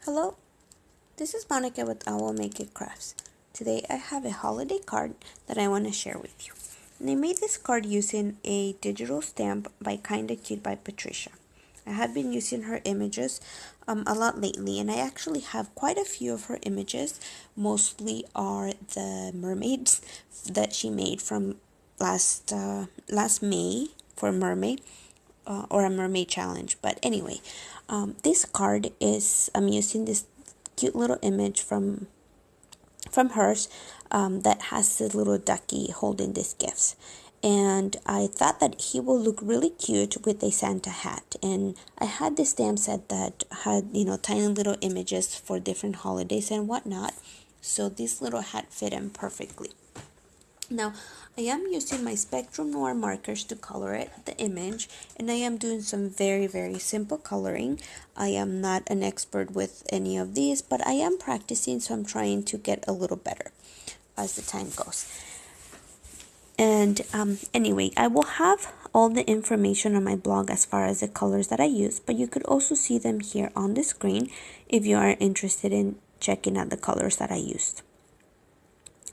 Hello, this is Monica with Owl Make It Crafts. Today I have a holiday card that I want to share with you. And I made this card using a digital stamp by KindaCutebyPatricia. I have been using her images a lot lately, and I actually have quite a few of her images. Mostly are the mermaids that she made from last May for mermaid or a mermaid challenge. But anyway, this card is I'm using this cute little image from hers that has this little ducky holding these gifts. And I thought that he will look really cute with a Santa hat. And I had this stamp set that had, tiny little images for different holidays and whatnot. So this little hat fit him perfectly. Now, I am using my Spectrum Noir markers to color the image, and I am doing some very, very simple coloring. I am not an expert with any of these, but I am practicing, so I'm trying to get a little better as the time goes. And anyway, I will have all the information on my blog as far as the colors that I use, but you could also see them here on the screen if you are interested in checking out the colors that I used.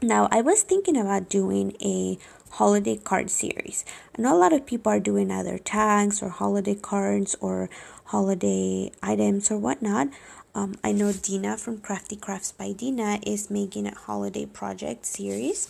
Now, I was thinking about doing a holiday card series. I know a lot of people are doing either tags or holiday cards or holiday items or whatnot. I know Dina from Crafty Crafts by Dina is making a holiday project series.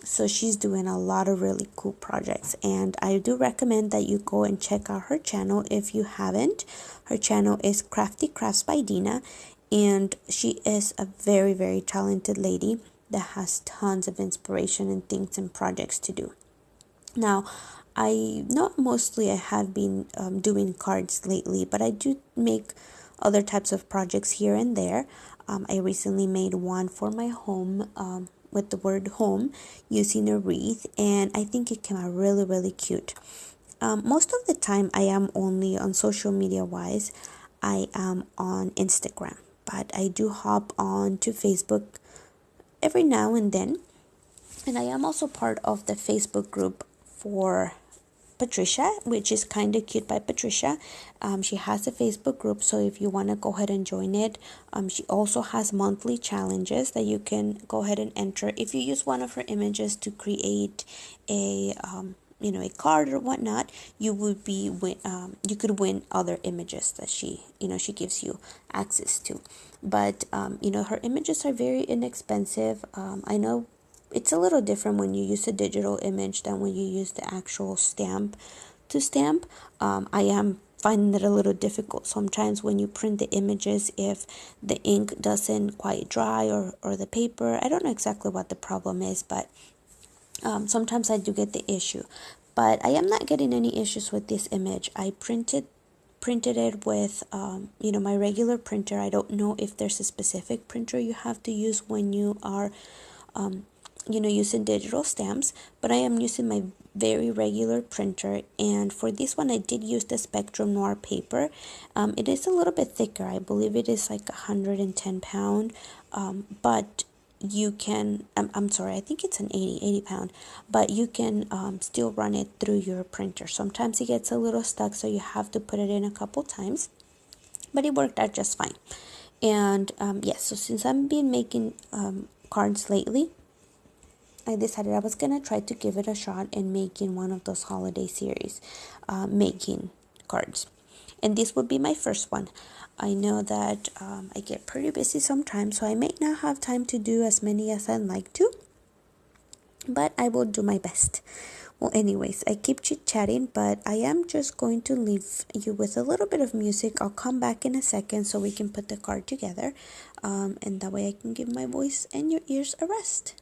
So she's doing a lot of really cool projects, and I do recommend that you go and check out her channel if you haven't. Her channel is Crafty Crafts by Dina, and she is a very, very talented lady that has tons of inspiration and things and projects to do. Now, I have been doing cards lately, but I do make other types of projects here and there. I recently made one for my home with the word home using a wreath, and I think it came out really, really cute. Most of the time I am only on social media wise, I am on Instagram, but I do hop on to Facebook every now and then. And I am also part of the Facebook group for Patricia, which is Kinda Cute by Patricia. She has a Facebook group, so if you want to go ahead and join it, she also has monthly challenges that you can go ahead and enter. If you use one of her images to create a card or whatnot, you could win other images that she gives you access to. But her images are very inexpensive. I know it's a little different when you use a digital image than when you use the actual stamp to stamp. I am finding it a little difficult sometimes when you print the images, if the ink doesn't quite dry or the paper. I don't know exactly what the problem is, but sometimes I do get the issue. But I am not getting any issues with this image. I printed it with my regular printer. I don't know if there's a specific printer you have to use when you are using digital stamps, but I am using my very regular printer, and for this one I did use the Spectrum Noir paper. It is a little bit thicker. I believe it is like 110 pound, but you can I'm sorry, I think it's an 80 pound, but you can still run it through your printer. Sometimes it gets a little stuck, so you have to put it in a couple times, but it worked out just fine. And yes, so since I've been making cards lately, I decided I was gonna try to give it a shot in making one of those holiday series making cards, and this would be my first one. I know that I get pretty busy sometimes, so I may not have time to do as many as I'd like to, but I will do my best. Well, anyways, I keep chit-chatting, but I am just going to leave you with a little bit of music. I'll come back in a second so we can put the card together, and that way I can give my voice and your ears a rest.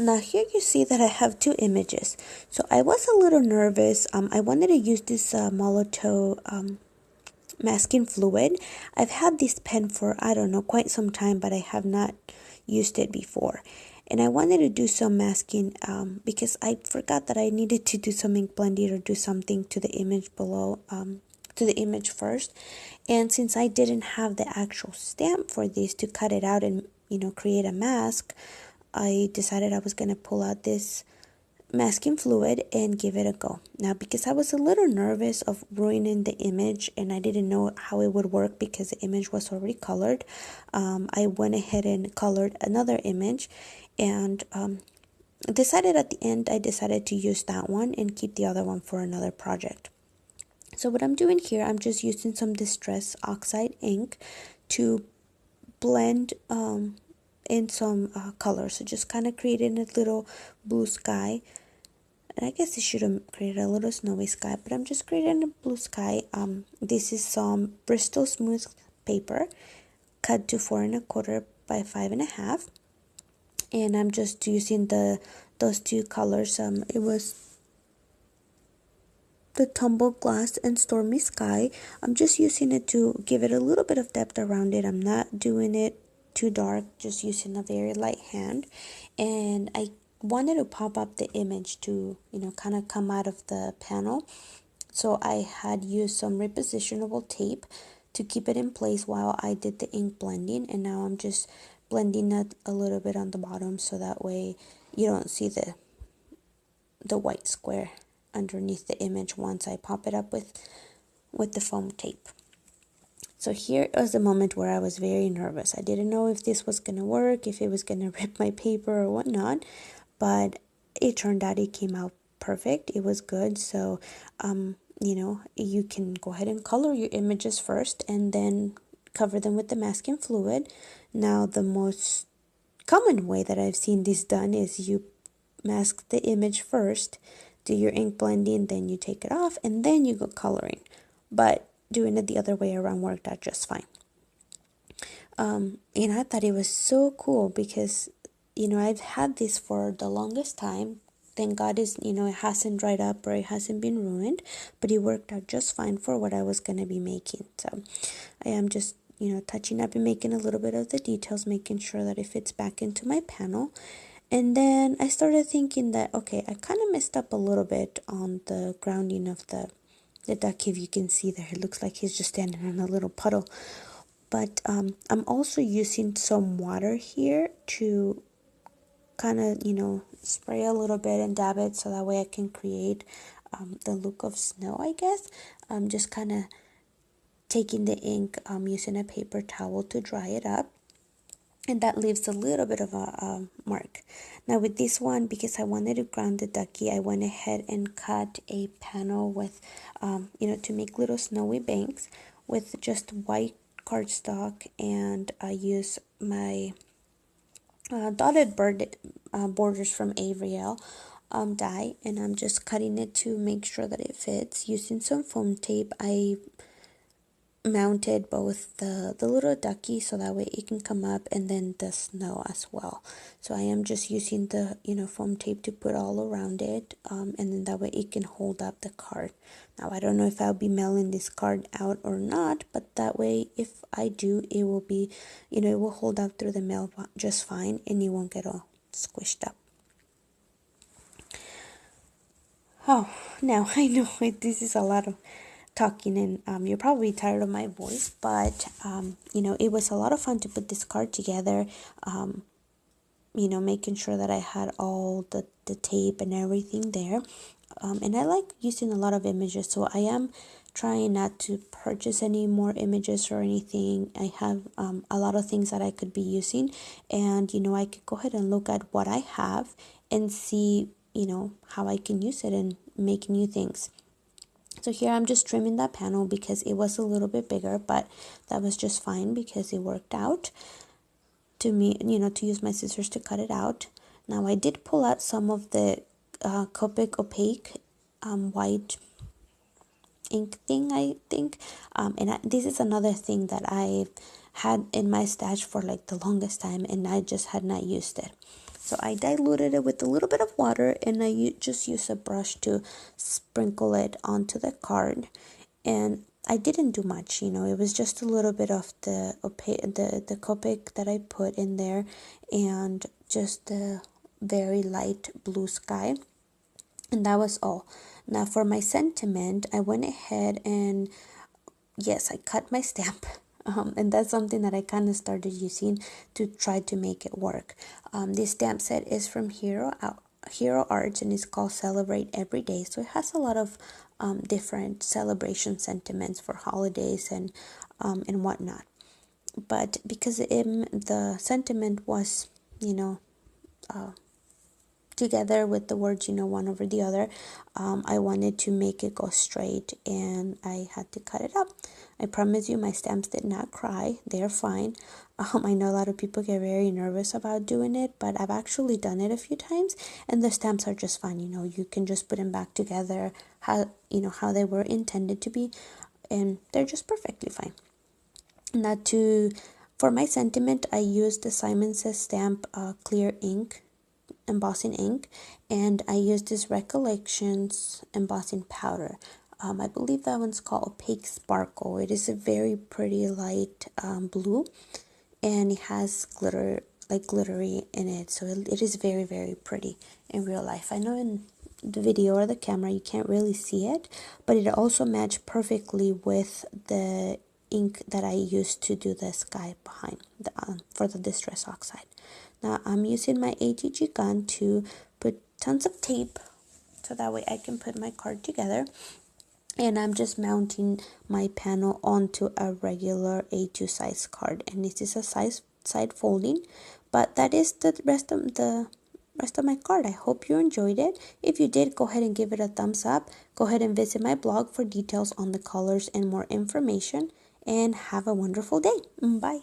Now here you see that I have two images. So I was a little nervous. I wanted to use this Molotov masking fluid. I've had this pen for, I don't know, quite some time, but I have not used it before. And I wanted to do some masking because I forgot that I needed to do some ink blending or do something to the image below, to the image first. And since I didn't have the actual stamp for this to cut it out and, create a mask, I decided I was going to pull out this masking fluid and give it a go. Now, because I was a little nervous of ruining the image and I didn't know how it would work because the image was already colored, I went ahead and colored another image and decided at the end I decided to use that one and keep the other one for another project. So what I'm doing here, I'm just using some Distress Oxide ink to blend in some colors. So just kind of creating a little blue sky. And I guess it should have created a little snowy sky, but I'm just creating a blue sky. This is some Bristol Smooth paper cut to 4 1/4 by 5 1/2. And I'm just using those two colors. It was the Tumbled Glass and Stormy Sky. I'm just using it to give it a little bit of depth around it. I'm not doing it too dark, just using a very light hand. And I wanted to pop up the image to, kind of come out of the panel. So I had used some repositionable tape to keep it in place while I did the ink blending. And now I'm just blending it a little bit on the bottom so that way you don't see the white square underneath the image once I pop it up with the foam tape. So here was the moment where I was very nervous. I didn't know if this was going to work, if it was going to rip my paper or whatnot, but it turned out it came out perfect. It was good. So, you can go ahead and color your images first and then cover them with the masking fluid. Now, the most common way that I've seen this done is you mask the image first, do your ink blending, then you take it off, and then you go coloring. But doing it the other way around worked out just fine. And I thought it was so cool because, I've had this for the longest time. Thank God it hasn't dried up or it hasn't been ruined, but it worked out just fine for what I was going to be making. So I am just, touching up and making a little bit of the details, making sure that it fits back into my panel. And then I started thinking that, okay, I kind of messed up a little bit on the grounding of the duck. If you can see there, it looks like he's just standing in a little puddle. But I'm also using some water here to kind of, spray a little bit and dab it so that way I can create the look of snow, I guess. I'm just kind of taking the ink, using a paper towel to dry it up. And that leaves a little bit of a mark. Now with this one, because I wanted to ground the ducky, I went ahead and cut a panel with, to make little snowy banks with just white cardstock, and I use my dotted borders from Avriel die, and I'm just cutting it to make sure that it fits. Using some foam tape, I mounted both the little ducky so that way it can come up, and then the snow as well. So I am just using the foam tape to put all around it, and then that way it can hold up the card. Now I don't know if I'll be mailing this card out or not, but that way if I do, it will be it will hold up through the mail just fine, and it won't get all squished up. Oh, now I know this is a lot of talking, and you're probably tired of my voice, but it was a lot of fun to put this card together, making sure that I had all the tape and everything there, and I like using a lot of images, so I am trying not to purchase any more images or anything. I have a lot of things that I could be using, and I could go ahead and look at what I have and see how I can use it and make new things. So here I'm just trimming that panel because it was a little bit bigger, but that was just fine because it worked out to me, to use my scissors to cut it out. Now I did pull out some of the Copic opaque white ink thing, I think, and this is another thing that I had in my stash for like the longest time, and I just had not used it. So I diluted it with a little bit of water, and I just used a brush to sprinkle it onto the card. And I didn't do much, it was just a little bit of the Copic that I put in there, and just the very light blue sky, and that was all. Now for my sentiment, I went ahead and yes, I cut my stamp. And that's something that I kind of started using to try to make it work. This stamp set is from Hero Arts, and it's called Celebrate Every Day. So it has a lot of different celebration sentiments for holidays and whatnot. But because the sentiment was, together with the words, one over the other, I wanted to make it go straight, and I had to cut it up. I promise you, my stamps did not cry. They're fine. I know a lot of people get very nervous about doing it, but I've actually done it a few times, and the stamps are just fine. You can just put them back together how they were intended to be, and they're just perfectly fine. Now for my sentiment, I used the Simon Says stamp clear ink, embossing ink, and I used this Recollections embossing powder. I believe that one's called Opaque Sparkle. It is a very pretty light blue, and it has glittery in it, so it is very, very pretty in real life. I know in the video or the camera you can't really see it, but it also matched perfectly with the ink that I used to do the sky behind for the Distress Oxide. Now I'm using my ATG gun to put tons of tape so that way I can put my card together, and I'm just mounting my panel onto a regular A2 size card, and this is a side folding, but that is the rest of my card. I hope you enjoyed it. If you did, go ahead and give it a thumbs up. Go ahead and visit my blog for details on the colors and more information, and have a wonderful day. Bye.